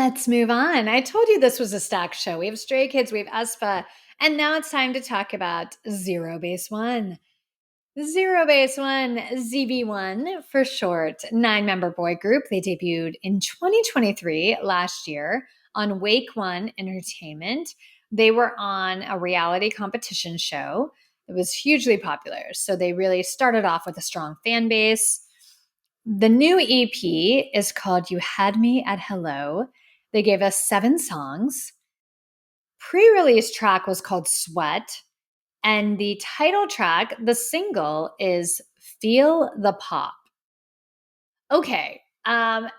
Let's move on. I told you this was a stacked show. We have Stray Kids, we have aespa, and now it's time to talk about Zero Base One. Zero Base One, ZB1 for short, 9-member boy group. They debuted in 2023, last year, on Wake One Entertainment. They were on a reality competition show. It was hugely popular. So they really started off with a strong fan base. The new EP is called You Had Me at Hello. They gave us 7 songs. Pre-release track was called Sweat. And the title track, the single, is Feel the Pop. Okay. This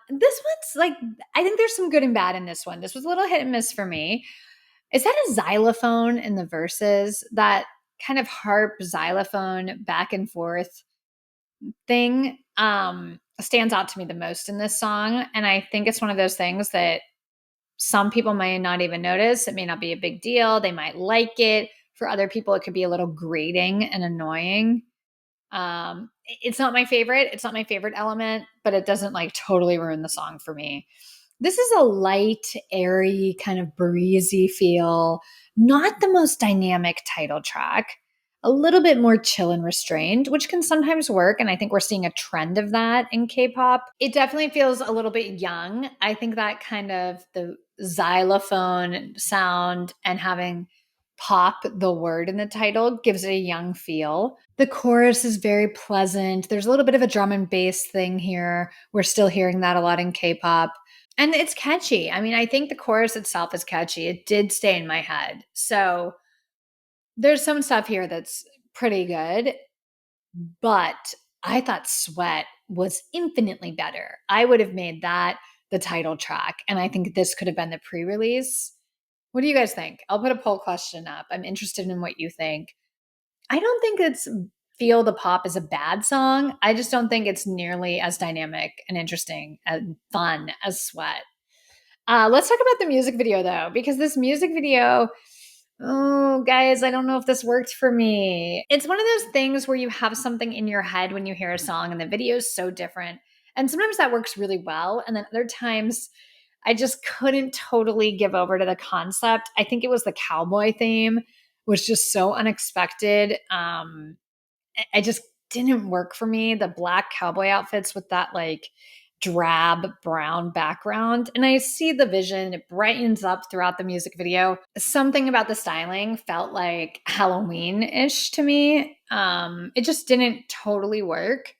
one's like, I think there's some good and bad in this one. This was a little hit and miss for me. Is that a xylophone in the verses? That kind of harp xylophone back and forth thing stands out to me the most in this song. And I think it's one of those things that some people might not even notice. It may not be a big deal. They might like it. For other people, it could be a little grating and annoying. It's not my favorite. It's not my favorite element, but it doesn't like totally ruin the song for me. This is a light, airy, kind of breezy feel, not the most dynamic title track, a little bit more chill and restrained, which can sometimes work. And I think we're seeing a trend of that in K-pop. It definitely feels a little bit young. I think that kind of the xylophone sound and having pop, the word in the title, gives it a young feel. The chorus is very pleasant. There's a little bit of a drum and bass thing here. We're still hearing that a lot in K-pop. And it's catchy. I mean, I think the chorus itself is catchy. It did stay in my head. So there's some stuff here that's pretty good. But I thought Sweat was infinitely better. I would have made that the title track. And I think this could have been the pre-release. What do you guys think? I'll put a poll question up. I'm interested in what you think. I don't think it's Feel the Pop is a bad song. I just don't think it's nearly as dynamic and interesting and fun as Sweat. Let's talk about the music video though, because this music video, oh, guys, I don't know if this worked for me. It's one of those things where you have something in your head when you hear a song and the video is so different. And sometimes that works really well. And then other times, I just couldn't totally give over to the concept. I think it was the cowboy theme was just so unexpected. I just didn't work for me. The black cowboy outfits with that like drab brown background. And I see the vision. It brightens up throughout the music video. Something about the styling felt like Halloween-ish to me. It just didn't totally work.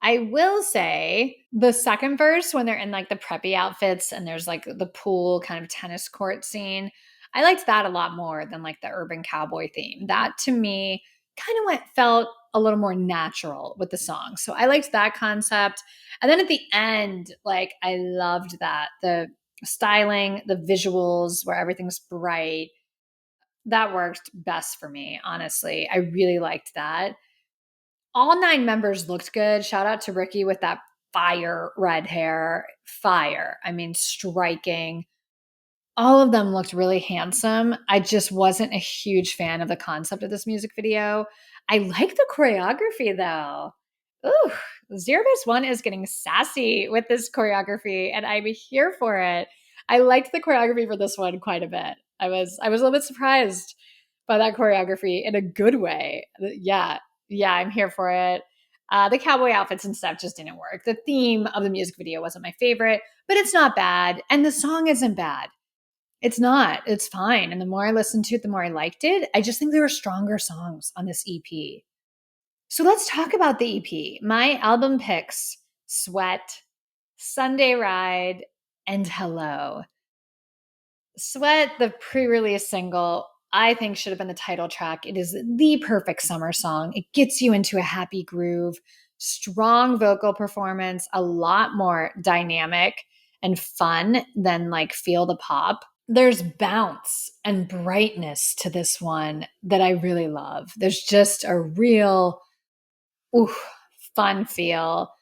I will say the second verse, when they're in like the preppy outfits and there's like the pool kind of tennis court scene, I liked that a lot more than like the urban cowboy theme. That to me kind of felt a little more natural with the song. So I liked that concept. And then at the end, like I loved that. The styling, the visuals where everything's bright, that worked best for me, honestly. I really liked that. All 9 members looked good. Shout out to Ricky with that fire red hair. Fire. I mean, striking. All of them looked really handsome. I just wasn't a huge fan of the concept of this music video. I like the choreography though. Ooh, Zero Base One is getting sassy with this choreography, and I'm here for it. I liked the choreography for this one quite a bit. I was a little bit surprised by that choreography in a good way. Yeah, I'm here for it. The cowboy outfits and stuff just didn't work. The theme of the music video wasn't my favorite, but it's not bad. And the song isn't bad. It's not. It's fine. And the more I listened to it, the more I liked it. I just think there are stronger songs on this EP. So let's talk about the EP. My album picks: Sweat, Sunday Ride, and Hello. Sweat, the pre-release single, I think should have been the title track. It is the perfect summer song. It gets you into a happy groove, strong vocal performance, a lot more dynamic and fun than like Feel the Pop. There's bounce and brightness to this one that I really love. There's just a real fun feel.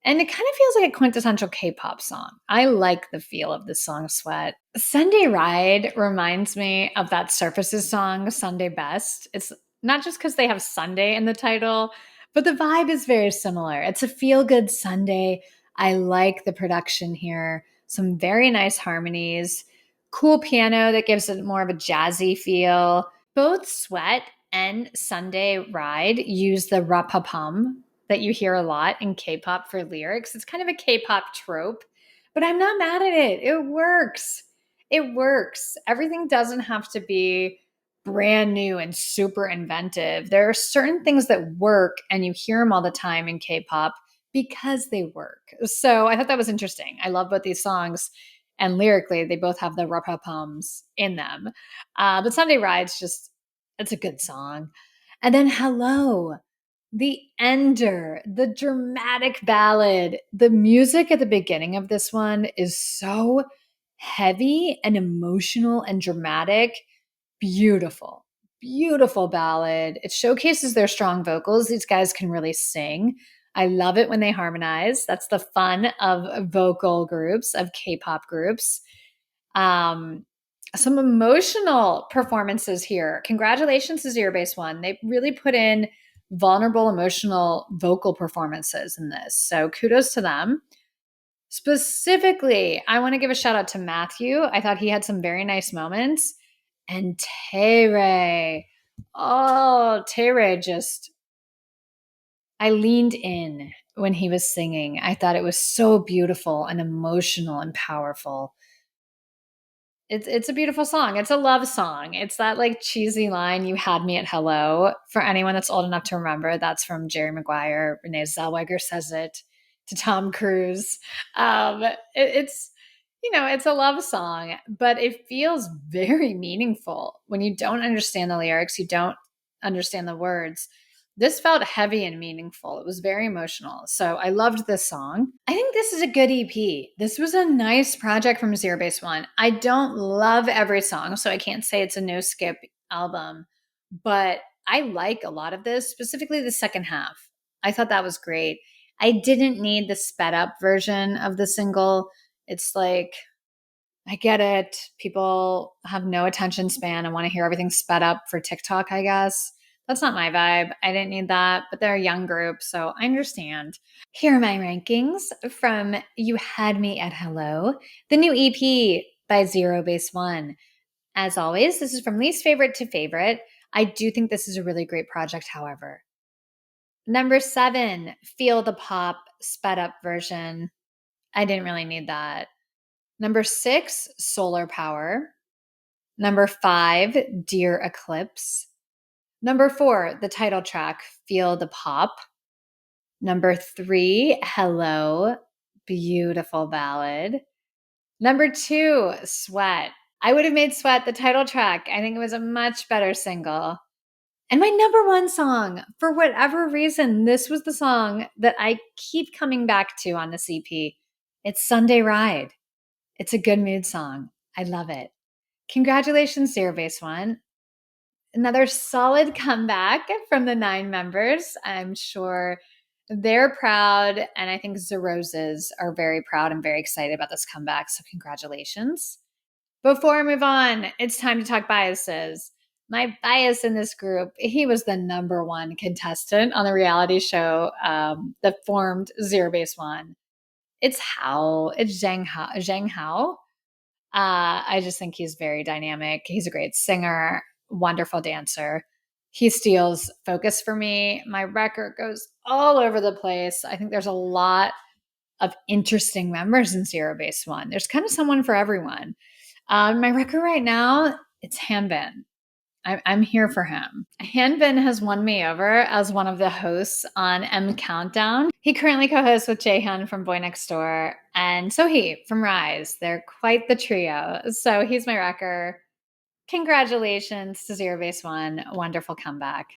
And it kind of feels like a quintessential K-pop song. I like the feel of the song Sweat. Sunday Ride reminds me of that Surfaces song, Sunday Best. It's not just because they have Sunday in the title, but the vibe is very similar. It's a feel-good Sunday. I like the production here. some very nice harmonies, cool piano that gives it more of a jazzy feel. Both Sweat and Sunday Ride use the rapapum that you hear a lot in K-pop for lyrics. It's kind of a K-pop trope, but I'm not mad at it. It works. It works. Everything doesn't have to be brand new and super inventive. There are certain things that work and you hear them all the time in K-pop because they work. So I thought that was interesting. I love both these songs, and lyrically, they both have the rapapums in them. But Sunday Ride's just, it's a good song. And then Hello, the ender, the dramatic ballad. The music at the beginning of this one is so heavy and emotional and dramatic. Beautiful, beautiful ballad. It showcases their strong vocals. These guys can really sing. I love it when they harmonize. That's the fun of vocal groups, of K-pop groups. Some emotional performances here. Congratulations to Zero Base One. They really put in vulnerable, emotional vocal performances in this. So kudos to them. Specifically, I want to give a shout out to Matthew. I thought he had some very nice moments. And Tay-Ray. Oh, Tay-Ray just, I leaned in when he was singing. I thought it was so beautiful and emotional and powerful. It's a beautiful song. It's a love song. It's that like cheesy line, "You had me at hello." For anyone that's old enough to remember, that's from Jerry Maguire. Renee Zellweger says it to Tom Cruise. It's, you know, it's a love song, but it feels very meaningful when you don't understand the lyrics, you don't understand the words. This felt heavy and meaningful. It was very emotional. So I loved this song. I think this is a good EP. This was a nice project from Zero Base One. I don't love every song, so I can't say it's a no skip album, but I like a lot of this, specifically the second half. I thought that was great. I didn't need the sped up version of the single. It's like, I get it. People have no attention span and want to hear everything sped up for TikTok, I guess. That's not my vibe. I didn't need that, but they're a young group, so I understand. Here are my rankings from You Had Me at Hello, the new EP by Zero Base One. As always, this is from least favorite to favorite. I do think this is a really great project, however. Number 7, Feel the Pop sped up version. I didn't really need that. Number 6, Solar Power. Number 5, Dear Eclipse. Number 4, the title track, Feel the Pop. Number 3, Hello, beautiful ballad. Number 2, Sweat. I would have made Sweat the title track. I think it was a much better single. And my number 1 song, for whatever reason, this was the song that I keep coming back to on this EP. It's Sunday Ride. It's a good mood song. I love it. Congratulations, Zero Base One. Another solid comeback from the 9 members. I'm sure they're proud, and I think Zeroses are very proud and very excited about this comeback. So congratulations. Before I move on, it's time to talk biases. My bias in this group, he was the number 1 contestant on the reality show that formed Zero Base One. It's Hao. It's Zhang Hao. Zhang Hao. I just think he's very dynamic. He's a great singer, wonderful dancer. He steals focus for me. My record goes all over the place. I think there's a lot of interesting members in Zero Base One. There's kind of someone for everyone. My record right now, it's Hanbin. I'm here for him. Hanbin has won me over as one of the hosts on M Countdown. He currently co-hosts with Jaehyun from Boy Next Door and Sohee from Rise. They're quite the trio. So he's my wrecker. Congratulations to Zero Base One. Wonderful comeback.